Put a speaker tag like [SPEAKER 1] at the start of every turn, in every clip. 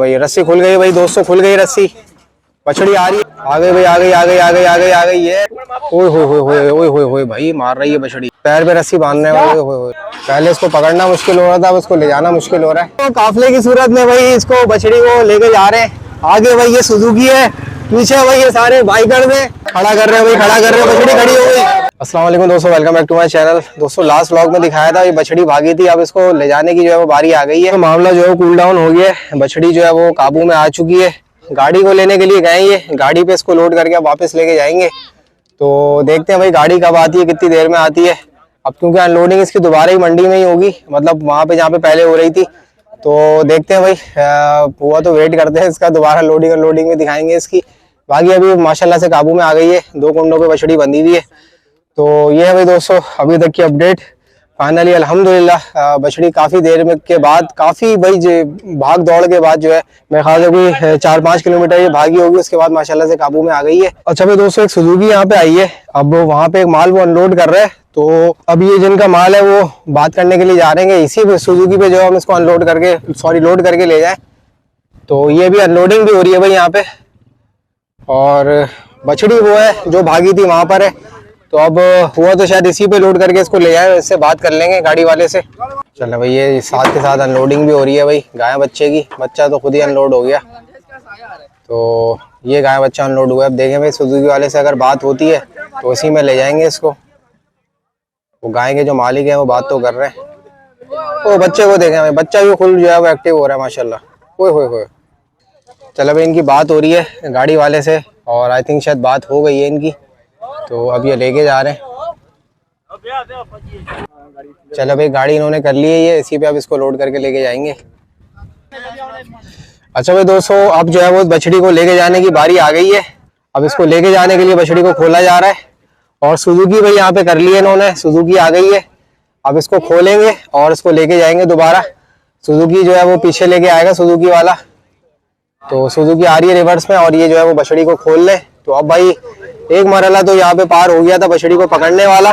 [SPEAKER 1] भाई रस्सी खुल गई भाई दोस्तों, खुल गई रस्सी। बछड़ी आ रही है, आ गई भाई, आ गई आ गई आ गई आ गई आ गई है। ओए होए होए होए ओए होए होए भाई, मार रही है बछड़ी। पैर पे रस्सी बांधने वाले। ओए होए, पहले इसको पकड़ना मुश्किल हो रहा था, अब इसको ले जाना मुश्किल हो रहा है। तो काफिले की सूरत में भाई इसको बछड़ी को लेके जा रहे हैं। आगे भाई ये सुजुकी है, पीछे भाई ये सारे बाइकर में खड़ा कर रहे हैं भाई, खड़ा कर रहे हैं। बछड़ी खड़ी हो गई। अस्सलाम वालेकुम दोस्तों, welcome back to my channel. दोस्तों लास्ट व्लॉग में दिखाया था ये बछड़ी भागी थी, अब इसको ले जाने की जो है वो बारी आ गई है। तो मामला जो है कूल डाउन हो गया है, बछड़ी जो है वो काबू में आ चुकी है। गाड़ी को लेने के लिए गए, ये गाड़ी पे इसको लोड करके वापस लेके जाएंगे। तो देखते हैं भाई गाड़ी कब आती है, कितनी देर में आती है। अब क्योंकि अनलोडिंग इसकी दोबारा ही मंडी में ही होगी, मतलब वहां पे जहाँ पे पहले हो रही थी। तो देखते हैं भाई, हुआ तो वेट करते हैं इसका, दोबारा लोडिंग अनलोडिंग में दिखाएंगे इसकी। बाकी अभी माशाल्लाह से काबू में आ गई है, 2 कुंडों पे बछड़ी बंधी हुई है। तो ये है भाई दोस्तों अभी तक की अपडेट। फाइनली अल्हम्दुलिल्लाह बछड़ी काफी देर में के बाद, काफी भाई भाग दौड़ के बाद जो है, मेरे ख्याल से कोई 4-5 किलोमीटर ये भागी होगी, उसके बाद माशाल्लाह से काबू में आ गई है। अच्छा भाई दोस्तों, एक सुजुकी यहाँ पे आई है, अब वहाँ पे एक माल वो अनलोड कर रहे हैं। तो अब ये जिनका माल है वो बात करने के लिए जा रहे हैं, इसी सुजुकी पे जो हम इसको अनलोड करके लोड करके ले जाए। तो ये भी अनलोडिंग भी हो रही है भाई यहाँ पे, और बछड़ी वो है जो भागी थी वहां पर है। तो अब हुआ तो शायद इसी पे लोड करके इसको ले जाए, इससे बात कर लेंगे गाड़ी वाले से। चलो भाई, ये साथ के साथ अनलोडिंग भी हो रही है भाई गाय बच्चे की। बच्चा तो खुद ही अनलोड हो गया, तो ये गाय बच्चा अनलोड हुआ है। अब देखें भाई सुजुकी वाले से अगर बात होती है तो इसी में ले जाएंगे इसको। वो गाय के जो मालिक है वो बात तो कर रहे हैं। वो बच्चे को देखें भाई, बच्चा भी खुद जो है वो एक्टिव हो रहा है माशाल्लाह। ओए होए होए। चलो भाई, इनकी बात हो रही है गाड़ी वाले से, और आई थिंक शायद बात हो गई है इनकी। तो अब ये लेके जा रहे हैं। चलो भाई, गाड़ी इन्होंने कर ली है, ये इसी पे अब इसको लोड करके लेके जाएंगे। अच्छा भाई दोस्तों, अब जो है वो बछड़ी को लेके जाने की बारी आ गई है। अब इसको लेके जाने के लिए बछड़ी को खोला जा रहा है, और सुजुकी भाई यहाँ पे कर ली है इन्होंने, सुजुकी आ गई है। अब इसको खोलेंगे और इसको लेके जाएंगे दोबारा। सुजुकी जो है वो पीछे लेके आएगा, सुजुकी वाला। तो सुजुकी आ रही है रिवर्स में, और ये जो है वो बछड़ी को खोल ले। तो अब भाई एक मरहला तो यहाँ पे पार हो गया था बछड़ी को पकड़ने वाला,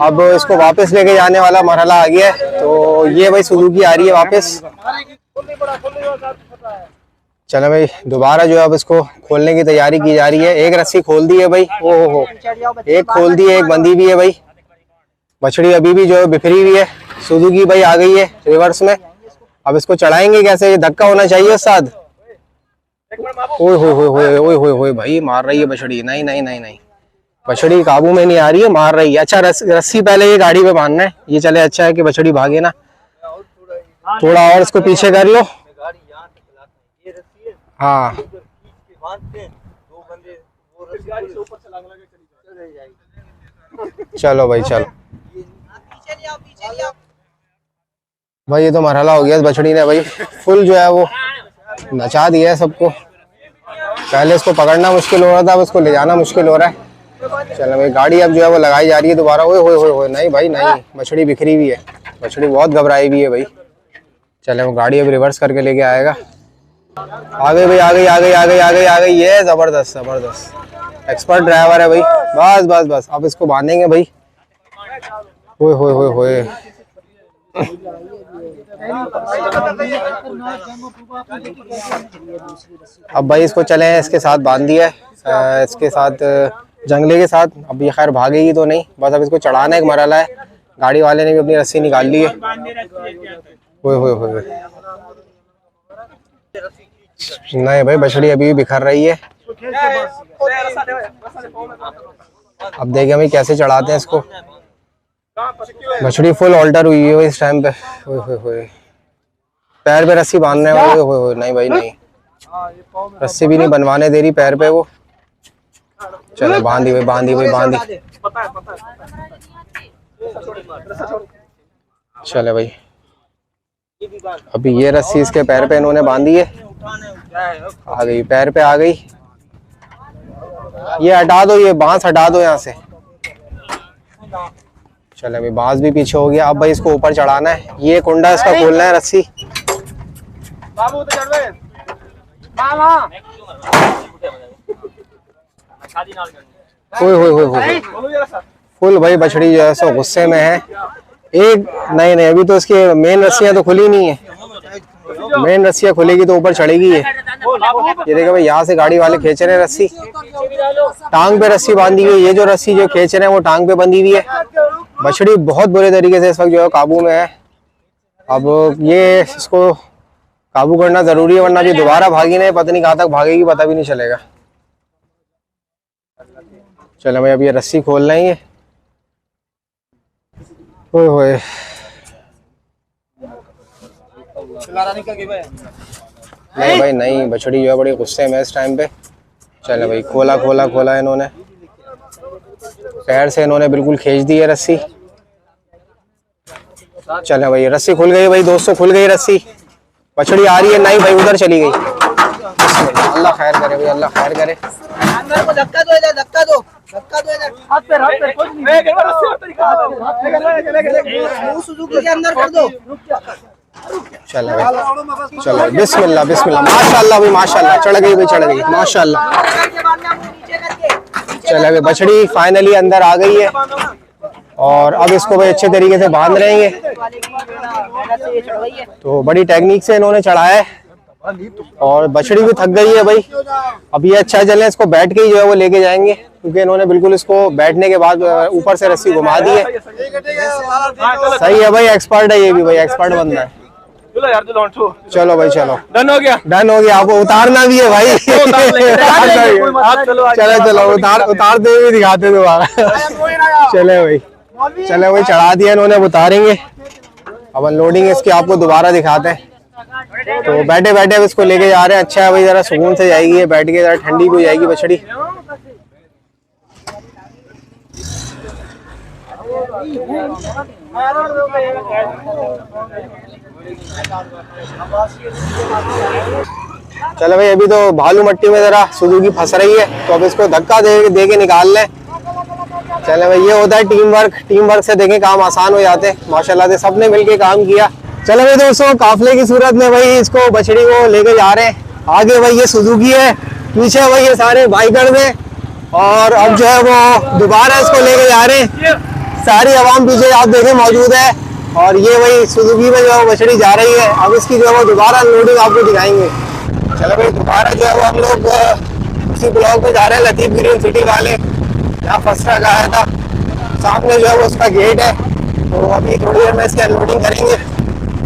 [SPEAKER 1] अब इसको वापस लेके जाने वाला मरहला आ गया है। तो ये भाई सुजुकी आ रही है वापस। चलो भाई, दोबारा जो है अब इसको खोलने की तैयारी की जा रही है। एक रस्सी खोल दी है भाई, ओहो, एक खोल दी है, एक बंदी भी है भाई। बछड़ी अभी भी जो है बिखरी हुई है। सुजुकी भाई आ गई है रिवर्स में। अब इसको चढ़ाएंगे कैसे, ये धक्का होना चाहिए साथ। ओए होए होए होए ओए होए होए भाई, मार रही है बछड़ी। नहीं नहीं नहीं नहीं, बछड़ी काबू में नहीं आ रही है, मार रही है। अच्छा रस्सी पहले ये गाड़ी पे बांधना है, ये चले। अच्छा है कि बछड़ी भागे ना, थोड़ा और इसको पीछे कर लो। हाँ चलो भाई, चलो भाई, ये तो मरहला हो गया बछड़ी ने भाई, फुल जो है वो नचा दिया है सबको। पहले इसको पकड़ना मुश्किल हो रहा था, अब इसको ले जाना मुश्किल हो रहा है। चलो भाई, गाड़ी अब जो है वो लगाई जा रही है दोबारा। ओए होए होए होए, नहीं भाई नहीं, बछड़ी बिखरी हुई है, बछड़ी बहुत घबराई हुई है भाई। चले, वो गाड़ी अब रिवर्स करके लेके आएगा। आ गई भाई, आ गई आ गई आ गई आ गई आ गई, ये जबरदस्त जबरदस्त, एक्सपर्ट ड्राइवर है भाई। बस बस बस, अब इसको बांधेंगे भाई। ओए होए होए होए, अब भाई इसको चले इसके साथ बांध दिया है, इसके साथ जंगले के साथ। अब ये खैर भागेगी तो नहीं, बस अब इसको चढ़ाना एक मरहला है। गाड़ी वाले ने भी अपनी रस्सी निकाल ली है। ओए होए होए, नहीं भाई, बछड़ी अभी भी बिखर रही है। अब देखें भाई कैसे चढ़ाते हैं इसको। बछड़ी फुल ऑल्टर हुई है इस टाइम पे। ओए होए होए, पैर पे रस्सी बांधने वाले। ओए होए, नहीं भाई नहीं, रस्सी भी नहीं बनवाने दे रही पैर पे वो। चलो बांधी भाई, बांधी भाई, बांधी। चले भाई, अभी ये रस्सी इसके पैर पे इन्होंने बांधी है। आ गई, पैर पे आ गई। ये हटा दो, ये बांस हटा दो यहाँ से। चलो अभी बांस भी पीछे हो गया। अब भाई इसको ऊपर चढ़ाना है, ये कुंडा इसका खोलना है रस्सी। ओए होए होए होए, फुल भाई बछड़ी जो है सो गुस्से में है। एक नहीं नहीं, अभी तो इसकी मेन रस्सियां तो खुली नहीं है। मेन रस्सियाँ खुलेगी तो ऊपर चढ़ेगी ये देखो भाई, यहाँ से गाड़ी वाले खींच रहे हैं रस्सी, टांग पे रस्सी बांधी हुई है। ये जो रस्सी जो खींच रहे हैं वो टांग पे बंधी हुई है। बछड़ी बहुत बुरे तरीके से इस वक्त जो है काबू में है। अब ये इसको काबू करना जरूरी है, वरना अभी दोबारा भागी नहीं, पता नहीं कहाँ तक भागेगी, पता भी नहीं चलेगा। चलो भाई, अब ये रस्सी खोल लेंगे। ओए होए, नहीं भाई नहीं, बछड़ी जो है बड़ी गुस्से में इस टाइम पे। चलो भाई, खोला खोला खोला इन्होंने, पैर से इन्होंने बिल्कुल खींच दी है रस्सी। चलो भाई, रस्सी खुल गई भाई दोस्तों, खुल गई रस्सी। बछड़ी आ रही है, नहीं भाई उधर चली गई। अल्लाह खैर करे भाई, अल्लाह खैर करे।
[SPEAKER 2] अंदर को धक्का दो इधर, धक्का दो, धक्का दो इधर, हाथ पे मुंह सुजुकी के अंदर कर दो।
[SPEAKER 1] चलो भाई, चलो बिस्मिल्लाह बिस्मिल्लाह, माशाल्लाह भाई माशाल्लाह, चढ़ गई भाई, चढ़ गई माशाल्लाह। चलो भाई, बछड़ी फाइनली अंदर आ गई है और अब इसको भाई अच्छे तरीके से बांध रहेंगे। तो बड़ी टेक्निक से इन्होंने चढ़ाया है और बछड़ी भी थक गई है भाई। अब ये अच्छा चले, इसको बैठ के ही जो है वो लेके जाएंगे, क्योंकि इन्होंने बिल्कुल इसको बैठने के बाद ऊपर से रस्सी घुमा दी है। सही है भाई, एक्सपर्ट है ये भी भाई, एक्सपर्ट बंदा है। चलो भाई, चलो
[SPEAKER 2] डन हो गया,
[SPEAKER 1] डन हो गया। आपको उतारना भी है भाई। चलो चलो, उतारते हुए दिखाते दोबारा। चले भाई, चले भाई, चढ़ा दिया इन्होंने, अब उतारेंगे। अब अनलोडिंग इसकी आपको दोबारा दिखाते हैं। तो बैठे बैठे अब इसको लेके जा रहे हैं। अच्छा है भाई, जरा सुकून से जाएगी, बैठ के जरा ठंडी भी हो जाएगी बछड़ी। चलो भाई, अभी तो भालू मट्टी में जरा सुजुकी फंस रही है, तो अब इसको धक्का दे के निकाल लें। चलो भाई, ये होता है टीम वर्क से देखें काम आसान हो जाते हैं। माशाल्लाह से सबने मिलके काम किया। चलो भाई दोस्तों, काफले की सूरत में भाई इसको बछड़ी को लेके जा रहे हैं। आगे भाई ये सुजुकी है, पीछे भाई ये सारे बाइकर में, और अब जो है वो दोबारा इसको लेके जा रहे हैं। सारी आवाम पीछे आप देखें मौजूद है, और ये भाई सुजुकी में जो है बछड़ी जा रही है। अब इसकी जो है वो दोबारा अनलोडिंग आपको दिखाएंगे। चलो भाई, दोबारा जो है वो हम लोग उसी ब्लॉक पे जा रहे हैं, लतीफ ग्रीन सिटी वाले, जहाँ फर्स्ट ट्रक आया था। सामने जो है वो उसका गेट है, तो अभी थोड़ी देर में इसकी अनलोडिंग करेंगे।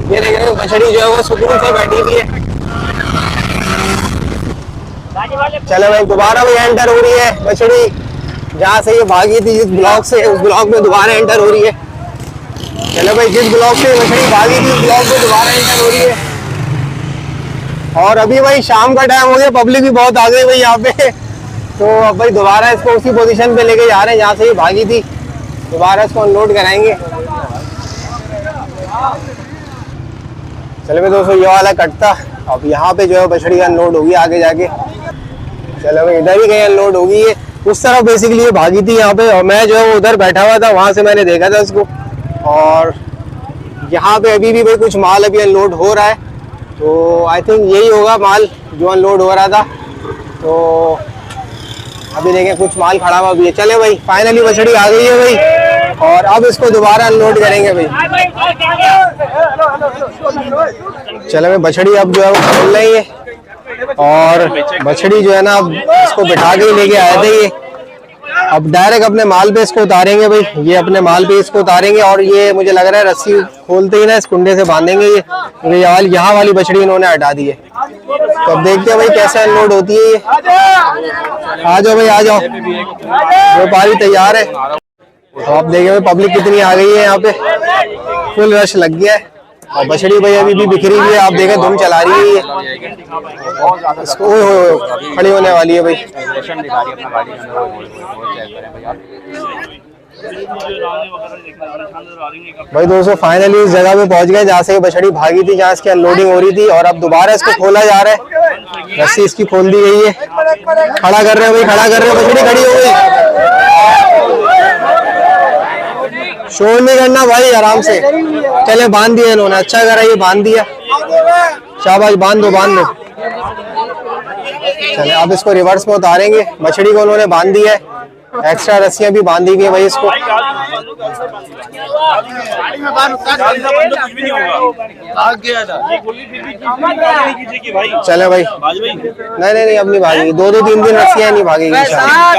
[SPEAKER 1] ये देखिए बछड़ी जो है वो सुकून से बैठी हुई है। चलो भाई, दोबारा भी एंटर हो रही है बछड़ी, जहाँ से ये भागी थी जिस ब्लॉक से, उस ब्लॉक में दोबारा एंटर हो रही है। चलो भाई, जिस ब्लॉक से बछड़ी भागी थी उस ब्लॉक में दोबारा एंटर हो रही है। और अभी भाई शाम का टाइम हो गया, पब्लिक भी बहुत आ गई भाई यहाँ पे। तो अब भाई दोबारा इसको उसी पोजीशन पे लेके जा रहे हैं जहाँ से ये भागी थी। दोबारा इसको अनलोड कराएंगे। चलो भाई दोस्तों, ये वाला कटता, अब यहाँ पे जो है बछड़ी अनलोड होगी आगे जाके। चलो भाई, इधर ही कहीं अनलोड होगी ये, उस तरफ बेसिकली ये भागी थी यहाँ पे, और मैं जो है वो उधर बैठा हुआ था, वहां से मैंने देखा था उसको। और यहाँ पे अभी भी भाई कुछ माल अभी अनलोड हो रहा है, तो आई थिंक यही होगा माल जो अनलोड हो रहा था। तो अभी देखें कुछ माल खड़ा हुआ भी है। चले भाई, फाइनली बछड़ी आ गई है भाई, और अब इसको दोबारा अनलोड करेंगे भाई। चलो भाई, बछड़ी अब जो है वो खोल रही है, और बछड़ी जो है ना अब इसको बिठा के लेके आए थे ये। अब डायरेक्ट अपने माल पे इसको उतारेंगे भाई, ये अपने माल पे इसको उतारेंगे। और ये मुझे लग रहा है रस्सी खोलते ही ना इस कुंडे से बांधेंगे ये, क्योंकि यहाँ वाली बछड़ी इन्होंने हटा दी है। तो अब देखते हैं भाई कैसे अनलोड होती है ये। आ जाओ भाई, आ जाओ, व्यापारी तैयार है। तो आप देखें भाई पब्लिक कितनी आ गई है यहाँ पे, फुल रश लग गया है। और बछड़ी भाई अभी भी बिखरी हुई है, आप देखें धुम चला रही है ये, इसको खड़ी होने वाली है भाई। भाई दोस्तों, फाइनली इस जगह पे पहुंच गए जहाँ से बछड़ी भागी थी, जहाँ इसकी अनलोडिंग हो रही थी। और अब दोबारा इसको खोला जा रहा है, रस्सी इसकी खोल दी गई है। खड़ा कर रहे हो भाई, खड़ा कर रहे हो, बछड़ी खड़ी हो गई। शोर नहीं करना भाई, आराम से। चले, बांध दिया इन्होंने, अच्छा करा ये बांध दिया। शाबाश, बांध दो बांध दो। चले, अब इसको रिवर्स में उतारेंगे। बछड़ी को उन्होंने बांध दिया है, एक्स्ट्रा रस्सियां भी बांधी हुई है भाई इसको। चले भाई, नहीं अब नहीं भागेगी, 2-3 दिन रस्सियां नहीं भागेगी इंशाल्लाह।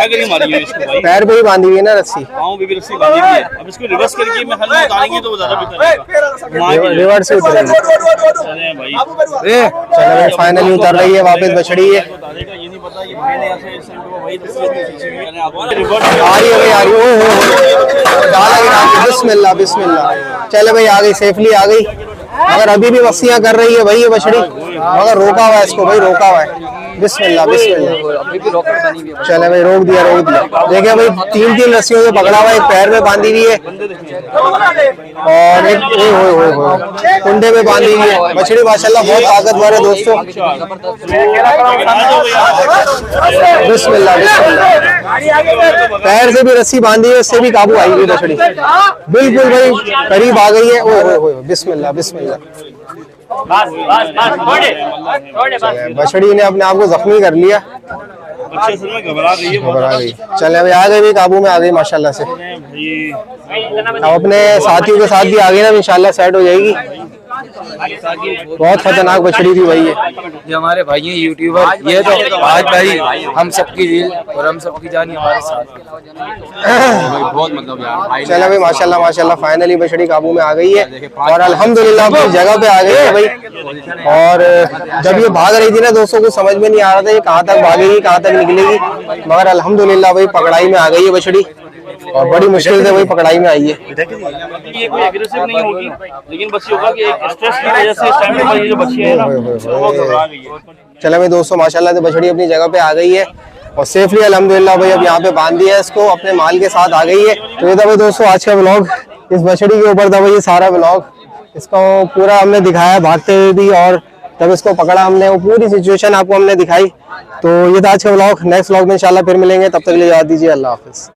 [SPEAKER 1] पैर पे ही बांधी हुई है ना रस्सी,
[SPEAKER 3] अब इसको रिवर्स करके महल में उतारेंगे तो ज्यादा बेहतर
[SPEAKER 1] रिवर्स से उतरेगी। चलो भाई फाइनली उतर रही है वापस बछड़ी है। आ रही है भाई, आ रही है, डाला गिरा के, बिस्मिल्लाह बिस्मिल्लाह। चले भाई आ गई, सेफली आ गई, मगर अभी भी वस्सियां कर रही है भाई ये बछड़ी, मगर रोका हुआ है इसको भाई, रोका हुआ है। बिस्मिल्लाह बिस्मिल्लाह। चले भाई रोक दिया। देखिए भाई 3 रस्सियों से पकड़ा हुआ है, एक पैर में बांधी हुई है और एक कुंडे में बांधी हुई है। बछड़ी माशाल्लाह बहुत ताकतवर है दोस्तों। बिस्मिल्लाह बिस्मिल्लाह। पैर से भी रस्सी बांधी है, उससे भी काबू आई हुई बछड़ी, बिल्कुल भाई करीब आ गई है। ओए बिस्मिल्लाह बिस्मिल्लाह। बछड़ी ने अपने आप को जख्मी कर लिया,
[SPEAKER 3] घबरा
[SPEAKER 1] गई। चले भाई आ गई भी, काबू में आ गई माशाल्लाह से। अब अपने साथियों के साथ भी आ गई ना, इंशाल्लाह सेट हो जाएगी। बहुत खतरनाक बछड़ी थी भाई
[SPEAKER 4] ये हमारे भाई हैं यूट्यूबर, ये तो आज भाई हम सबकी दिल और हम सबकी जान हमारे साथ बहुत मतलब यार।
[SPEAKER 1] चलो भाई माशाल्लाह माशाल्लाह फाइनली बछड़ी काबू में आ गई है और अल्हम्दुलिल्लाह अपनी जगह पे आ गई है भाई। और जब ये भाग रही थी ना दोस्तों, को समझ में नहीं आ रहा था ये कहाँ तक भागेगी, कहाँ तक निकलेगी, मगर अल्हम्दुलिल्लाह भाई पकड़ाई में आ गई है बछड़ी और बड़ी मुश्किल से वही पकड़ाई में आई है।
[SPEAKER 3] ये कोई एग्रेसिव नहीं होगी, लेकिन बस ये होगा कि एक स्ट्रेस की वजह से इस टाइम पे ये जो बच्ची है ना वो घबरा गई है।
[SPEAKER 1] चलो भाई दोस्तों माशाल्लाह से बछड़ी अपनी जगह पे आ गई है और सेफली अल्हम्दुलिल्लाह भाई अब यहाँ पे बांध दिया है इसको, अपने माल के साथ आ गई है। तो ये था भाई दोस्तों आज का व्लॉग, इस बछड़ी के ऊपर था भाई ये सारा व्लॉग, इसको पूरा हमने दिखाया भागते हुए भी और जब इसको पकड़ा हमने, वो पूरी सिचुएशन आपको हमने दिखाई। तो ये था आज का व्लॉग, नेक्स्ट व्लॉग में इंशाल्लाह फिर मिलेंगे, तब तक के लिए याद दीजिए, अल्लाह हाफिज।